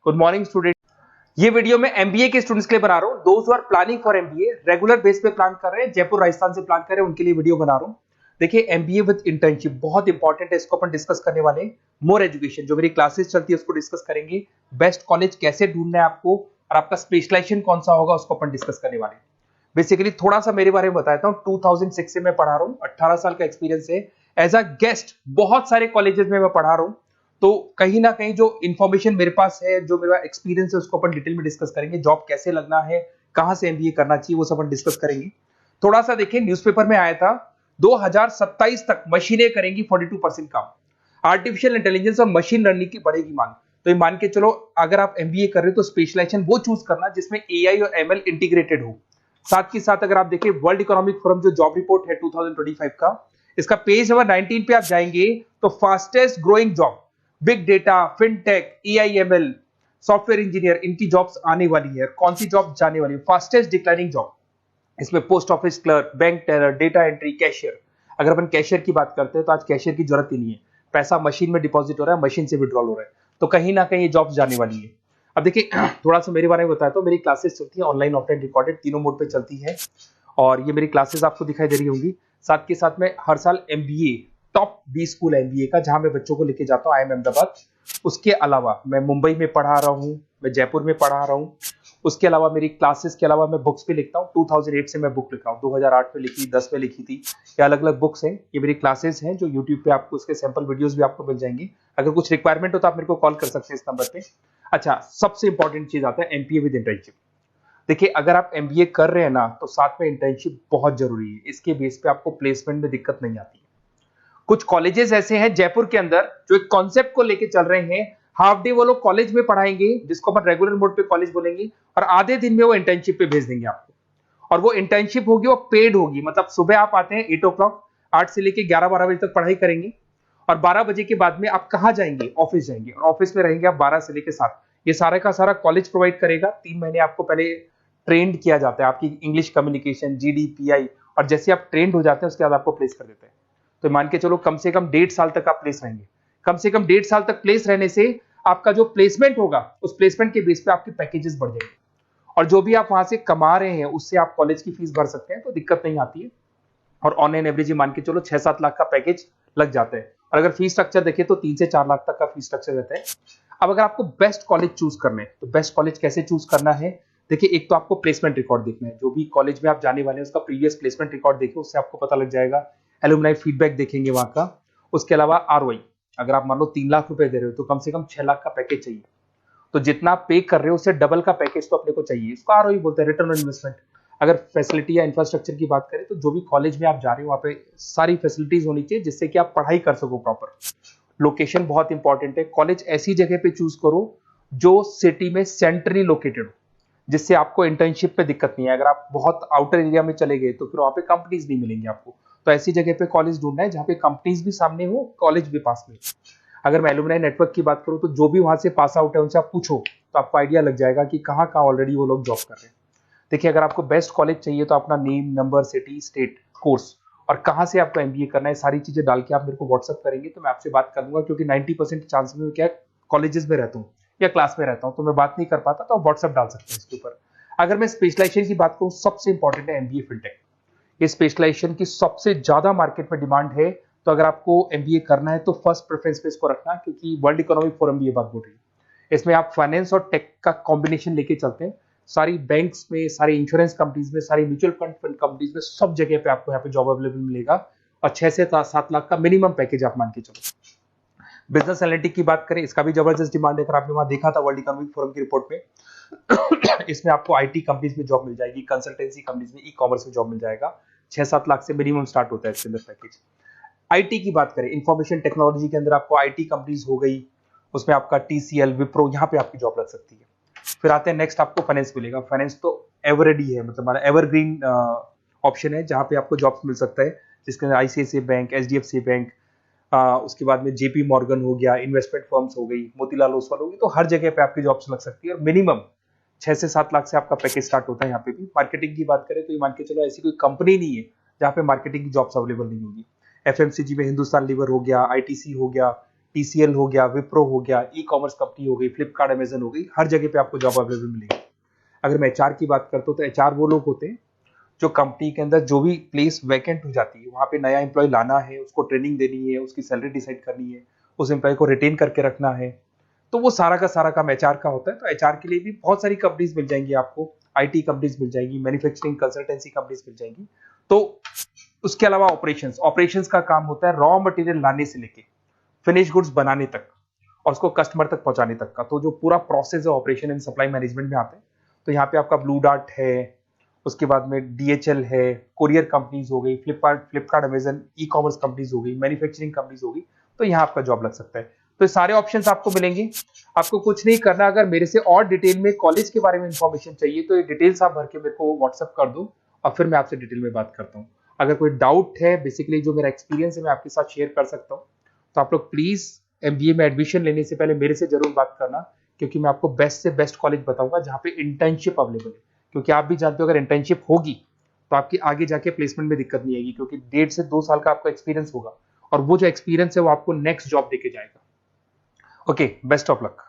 Good morning student. ये video मैं MBA के स्टूडेंट्स के लिए बना रहा हूँ। दोस्त who are planning for MBA, regular base पे प्लान कर रहे हैं, जयपुर राजस्थान से प्लान कर रहे हैं, उनके लिए वीडियो बना रहा हूँ। देखिए एमबीए विद इंटर्नशिप बहुत इंपॉर्टेंट है, इसको अपन डिस्कस करने वाले हैं। मोर एजुकेशन जो मेरी क्लासेस चलती है उसको डिस्कस करेंगे। बेस्ट कॉलेज कैसे ढूंढना है आपको और आपका स्पेशलाइजेशन कौन सा होगा उसको अपन डिस्कस करने वाले हैं। बेसिकली थोड़ा सा मेरे बारे में बताता हूँ। 2006 से मैं पढ़ा रहा हूँ, 18 साल का एक्सपीरियंस है। एज अ गेस्ट बहुत सारे कॉलेजेस में मैं पढ़ा रहा हूँ, तो कहीं ना कहीं जो इंफॉर्मेशन मेरे पास है, जो मेरा एक्सपीरियंस है, उसको अपन डिटेल में डिस्कस करेंगे। जॉब कैसे लगना है, कहां से एमबीए करना चाहिए, वो सब अपन डिस्कस करेंगे। थोड़ा सा देखिए, न्यूज़पेपर में आया था 2027 तक मशीनें करेंगी 42% काम। आर्टिफिशियल इंटेलिजेंस और मशीन लर्निंग की बढ़ेगी मांग। तो ये मान के चलो, अगर आप एमबीए कर रहे हो तो स्पेशलाइजेशन वो चूज करना जिसमें एआई और एमएल इंटीग्रेटेड हो। साथ ही साथ अगर आप देखिए वर्ल्ड इकोनॉमिक फोरम जो जॉब रिपोर्ट है 2025 का, इसका पेज नंबर 19 पे आप जाएंगे तो fastest growing job big data, fintech, AIML, software engineer, इनकी जॉब्स आने वाली है। कौन सी जॉब जाने वाली है? फास्टेस्ट डिक्लाइनिंग जॉब, इसमें post office clerk, bank teller, data entry, cashier. अगर अपन कैशियर की बात करते हैं तो आज कैशियर की जरूरत ही नहीं है, पैसा मशीन में डिपॉजिट हो रहा है, मशीन से विड्रॉल हो रहा है, तो कहीं ना कहीं ये जॉब्स जाने वाली है। अब देखिए थोड़ा सा मेरे बारे में बताया तो मेरी क्लासेस चलती है ऑनलाइन, ऑफलाइन, रिकॉर्डेड, तीनों मोड पे चलती है और ये मेरी क्लासेस आपको दिखाई दे रही होंगी। साथ के साथ में हर साल एमबीए टॉप 20 स्कूल एमबीए का जहां मैं बच्चों को लेके जाता हूँ, आईएम अहमदाबाद। उसके अलावा मैं मुंबई में पढ़ा रहा हूँ, मैं जयपुर में पढ़ा रहा हूँ। उसके अलावा मेरी क्लासेस के अलावा मैं बुक्स भी लिखता हूँ। 2008 से मैं बुक लिखा हूँ, 2008 में लिखी, 10 में लिखी थी। ये अलग अलग बुक्स हैं, ये मेरी क्लासेस हैं जो यूट्यूब पे आपको उसके सैंपल वीडियोस भी आपको मिल जाएंगे। अगर कुछ रिक्वायरमेंट हो तो आप मेरे को कॉल कर सकते हैं इस नंबर पे। अच्छा, सबसे इंपॉर्टेंट चीज आता है एमपीए विद इंटर्नशिप। देखिए अगर आप एमबीए कर रहे हैं ना, तो साथ में इंटर्नशिप बहुत जरूरी है। इसके बेस पे आपको प्लेसमेंट में दिक्कत नहीं आती है। कुछ कॉलेजेस ऐसे हैं जयपुर के अंदर जो एक कॉन्सेप्ट को लेके चल रहे हैं। हाफ डे वो लोग कॉलेज में पढ़ाएंगे, जिसको अपन रेगुलर मोड पे कॉलेज बोलेंगे, और आधे दिन में वो इंटर्नशिप पे भेज देंगे आपको। और वो इंटर्नशिप होगी, वो पेड होगी। मतलब सुबह आप आते हैं 8 ओ क्लॉक, 8 से लेके 11-12 बजे तक पढ़ाई करेंगे और 12 बजे के बाद में आप कहाँ जाएंगे? ऑफिस जाएंगे और ऑफिस में रहेंगे आप 12 से लेके 7। ये सारा का सारा कॉलेज प्रोवाइड करेगा। 3 महीने आपको पहले ट्रेंड किया जाता है, आपकी इंग्लिश कम्युनिकेशन, जीडीपीआई, और जैसे आप ट्रेंड हो जाते हैं उसके बाद आपको प्लेस कर देते हैं। तो मान के चलो कम से कम 1.5 साल तक आप प्लेस रहेंगे। कम से कम 1.5 साल तक प्लेस रहने से आपका जो प्लेसमेंट होगा, उस प्लेसमेंट के बेस पे आपके पैकेजेस बढ़ जाएंगे और जो भी आप वहां से कमा रहे हैं उससे आप कॉलेज की फीस भर सकते हैं, तो दिक्कत नहीं आती है। और ऑन एन एवरेज मान के चलो 6-7 लाख का पैकेज लग जाता है। और अगर फीस स्ट्रक्चर देखें तो 3 से 4 लाख तक का फीस स्ट्रक्चर रहता है। अब अगर आपको बेस्ट कॉलेज चूज करना है तो बेस्ट कॉलेज कैसे चूज करना है? देखिए एक तो आपको प्लेसमेंट रिकॉर्ड देखना है, जो भी कॉलेज में आप जाने वाले हैं उसका प्रीवियस प्लेसमेंट रिकॉर्ड देखिए, उससे आपको पता लग जाएगा। एलुमनाई फीडबैक देखेंगे वहां का। उसके अलावा आरओआई, अगर आप मान लो 3 लाख रुपए दे रहे हो तो कम से कम 6 लाख का पैकेज चाहिए। तो जितना आप पे कर रहे हो उससे डबल का पैकेज तो अपने को चाहिए। इसको आरओआई बोलते हैं, रिटर्न ऑन इन्वेस्टमेंट। अगर फैसिलिटी या इंफ्रास्ट्रक्चर की बात करें तो जो भी कॉलेज में आप जा रहे हो वहां पे सारी फैसिलिटीज होनी चाहिए जिससे कि आप पढ़ाई कर सको प्रॉपर। लोकेशन बहुत इंपॉर्टेंट है। कॉलेज ऐसी जगह पे चूज करो जो सिटी में सेंट्रली लोकेटेड हो, जिससे आपको इंटर्नशिप पे दिक्कत नहीं है। अगर आप बहुत आउटर एरिया में चले गए तो फिर वहां पे कंपनीज नहीं मिलेंगी आपको। तो ऐसी जगह पे कॉलेज ढूंढना है जहाँ पे कंपनीज भी सामने हो, कॉलेज भी पास में। अगर मैं एलुमनाई नेटवर्क की बात करूँ तो जो भी वहां से पास आउट है उनसे आप पूछो तो आपको आइडिया लग जाएगा कि कहाँ कहाँ ऑलरेडी वो लोग जॉब कर रहे हैं। देखिए अगर आपको बेस्ट कॉलेज चाहिए तो अपना name, number, city, state, course और कहाँ से आपको एमबीए करना है, सारी चीजें डाल के आप मेरे को व्हाट्सअप करेंगे तो मैं आपसे बात कर लूंगा। क्योंकि 90% चांस में क्या कॉलेजेस में रहता हूँ या क्लास में रहता हूँ तो मैं बात नहीं कर पाता, तो आप व्हाट्सअप डाल सकते हैं इसके ऊपर। अगर मैं स्पेशलाइजेशन की बात करूँ, सबसे इंपॉर्टेंट है एमबीए फिनटेक। ये स्पेशलाइजेशन की सबसे ज्यादा मार्केट में डिमांड है। तो अगर आपको एमबीए करना है तो फर्स्ट प्रेफरेंस पे इसको रखना, क्योंकि वर्ल्ड इकोनॉमिक फोरम भी ये बात बोल रही है। इसमें आप फाइनेंस और टेक का कॉम्बिनेशन लेके चलते हैं। सारी बैंक्स में, सारी इंश्योरेंस कंपनीज में, सारी म्यूचुअल फंड कंपनीज में, सब जगह पे आपको यहाँ पे जॉब अवेलेबल मिलेगा और 6 से 7 लाख का मिनिमम पैकेज आप मान के चलो। बिजनेस एनालिटिक की बात करें, इसका भी जबरदस्त डिमांड है। अगर आपने वहां देखा था वर्ल्ड इकोनॉमिक फोरम की रिपोर्ट में इसमें आपको आईटी कंपनीज में जॉब मिल जाएगी, कंसल्टेंसी कंपनीज में, ई कॉमर्स में जॉब मिल जाएगा। 6-7 लाख से मिनिमम स्टार्ट होता है इसके अंदर पैकेज। आईटी की बात करें, इंफॉर्मेशन टेक्नोलॉजी के अंदर आपको आईटी कंपनीज हो गई, उसमें आपका टीसीएल, विप्रो, यहाँ पे आपकी जॉब लग सकती है। फिर आते हैं नेक्स्ट, आपको फाइनेंस मिलेगा। फाइनेंस तो एवररेडी है, मतलब हमारा एवरग्रीन ऑप्शन है जहाँ पे आपको जॉब्स मिल सकता है, जिसके अंदर आईसीआईसीआई बैंक, एचडीएफसी बैंक, उसके बाद में जेपी मॉर्गन हो गया, इन्वेस्टमेंट फर्म्स हो गई, मोतीलाल ओसवाल होगी। तो हर जगह पे आपकी जॉब्स लग सकती है और मिनिमम 6 से 7 लाख से आपका पैकेज स्टार्ट होता है। यहाँ पे भी मार्केटिंग की बात करें तो ये मान के चलो ऐसी कोई कंपनी नहीं है जहाँ पे मार्केटिंग की जॉब्स अवेलेबल नहीं होगी। एफएमसीजी में हिंदुस्तान लीवर हो गया, आईटीसी हो गया, TCL हो गया, विप्रो हो गया, ई-कॉमर्स कंपनी हो गई, फ्लिपकार्ट, अमेजन हो गई, हर जगह पे आपको जॉब अवेलेबल मिलेगी। अगर मैं HR की बात करता हूँ तो HR वो लोग होते हैं जो कंपनी के अंदर जो भी प्लेस वैकेंट हो जाती है वहां पे नया एम्प्लॉय लाना है, उसको ट्रेनिंग देनी है, उसकी सैलरी डिसाइड करनी है, उस एम्प्लॉय को रिटेन करके रखना है, तो वो सारा का सारा काम HR का होता है। तो HR के लिए भी बहुत सारी कंपनीज मिल जाएंगी आपको, IT कंपनीज मिल जाएगी, मैन्युफैक्चरिंग कंसल्टेंसी कंपनीज मिल जाएंगी। तो उसके अलावा ऑपरेशंस ऑपरेशंस का काम होता है रॉ मटेरियल लाने से लेके फिनिश गुड्स बनाने तक और उसको कस्टमर तक पहुंचाने तक का। तो जो पूरा प्रोसेस है ऑपरेशन एंड सप्लाई मैनेजमेंट में आते हैं। तो यहाँ पे आपका ब्लू डार्ट है, उसके बाद में DHL है, कोरियर कंपनीज हो गई, फ्लिपकार्ट, अमेजन, ई-कॉमर्स कंपनीज हो गई, मैन्युफैक्चरिंग कंपनीज हो गई, तो यहाँ आपका जॉब लग सकता है। तो ये सारे ऑप्शंस आपको मिलेंगे। आपको कुछ नहीं करना, अगर मेरे से और डिटेल में कॉलेज के बारे में इंफॉर्मेशन चाहिए तो ये डिटेल्स आप भर के मेरे को व्हाट्सअप कर दो और फिर मैं आपसे डिटेल में बात करता हूँ। अगर कोई डाउट है, बेसिकली जो मेरा एक्सपीरियंस है मैं आपके साथ शेयर कर सकता हूँ, तो आप लोग प्लीज MBA में एडमिशन लेने से पहले मेरे से जरूर बात करना, क्योंकि मैं आपको बेस्ट से बेस्ट कॉलेज बताऊंगा जहाँ पे इंटर्नशिप अवेलेबल है। क्योंकि आप भी जानते हो अगर इंटर्नशिप होगी तो आपकी आगे जाके प्लेसमेंट में दिक्कत नहीं आएगी, क्योंकि 1.5 से 2 साल का आपका एक्सपीरियंस होगा और वो जो एक्सपीरियंस है वो आपको नेक्स्ट जॉब देके जाएगा। Okay, best of luck.